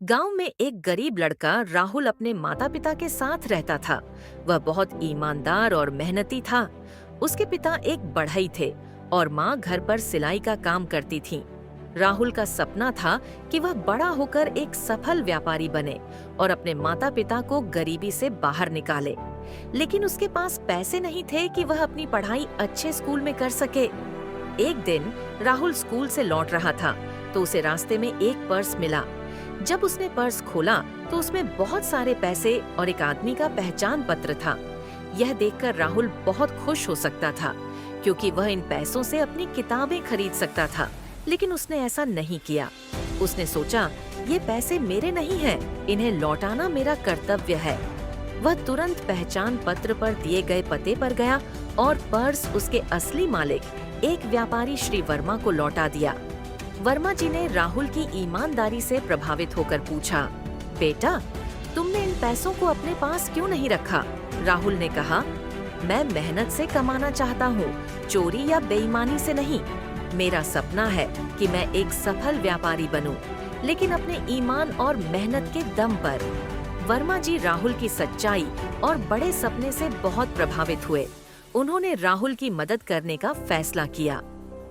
गांव में एक गरीब लड़का राहुल अपने माता पिता के साथ रहता था। वह बहुत ईमानदार और मेहनती था। उसके पिता एक बढ़ई थे और माँ घर पर सिलाई का काम करती थीं। राहुल का सपना था कि वह बड़ा होकर एक सफल व्यापारी बने और अपने माता पिता को गरीबी से बाहर निकाले। लेकिन उसके पास पैसे नहीं थे कि वह अपनी पढ़ाई अच्छे स्कूल में कर सके। एक दिन राहुल स्कूल से लौट रहा था तो उसे रास्ते में एक पर्स मिला। जब उसने पर्स खोला तो उसमें बहुत सारे पैसे और एक आदमी का पहचान पत्र था। यह देखकर राहुल बहुत खुश हो सकता था क्योंकि वह इन पैसों से अपनी किताबें खरीद सकता था, लेकिन उसने ऐसा नहीं किया। उसने सोचा, ये पैसे मेरे नहीं हैं, इन्हें लौटाना मेरा कर्तव्य है। वह तुरंत पहचान पत्र पर दिए गए पते पर गया और पर्स उसके असली मालिक एक व्यापारी श्री वर्मा को लौटा दिया। वर्मा जी ने राहुल की ईमानदारी से प्रभावित होकर पूछा, बेटा, तुमने इन पैसों को अपने पास क्यों नहीं रखा? राहुल ने कहा, मैं मेहनत से कमाना चाहता हूँ, चोरी या बेईमानी से नहीं। मेरा सपना है कि मैं एक सफल व्यापारी बनूं, लेकिन अपने ईमान और मेहनत के दम पर। वर्मा जी राहुल की सच्चाई और बड़े सपने से बहुत प्रभावित हुए। उन्होंने राहुल की मदद करने का फैसला किया।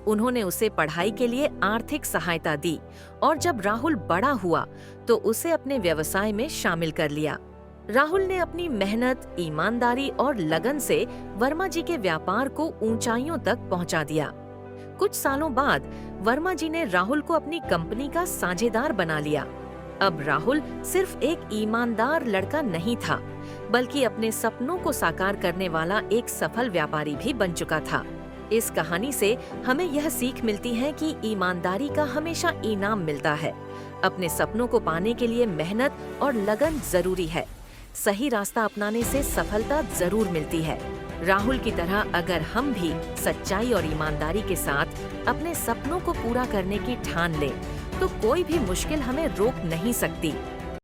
उन्होंने उसे पढ़ाई के लिए आर्थिक सहायता दी और जब राहुल बड़ा हुआ तो उसे अपने व्यवसाय में शामिल कर लिया। राहुल ने अपनी मेहनत, ईमानदारी और लगन से वर्मा जी के व्यापार को ऊंचाइयों तक पहुंचा दिया। कुछ सालों बाद वर्मा जी ने राहुल को अपनी कंपनी का साझेदार बना लिया। अब राहुल सिर्फ एक ईमानदार लड़का नहीं था, बल्कि अपने सपनों को साकार करने वाला एक सफल व्यापारी भी बन चुका था। इस कहानी से हमें यह सीख मिलती है कि ईमानदारी का हमेशा इनाम मिलता है। अपने सपनों को पाने के लिए मेहनत और लगन जरूरी है। सही रास्ता अपनाने से सफलता जरूर मिलती है। राहुल की तरह अगर हम भी सच्चाई और ईमानदारी के साथ अपने सपनों को पूरा करने की ठान लें, तो कोई भी मुश्किल हमें रोक नहीं सकती।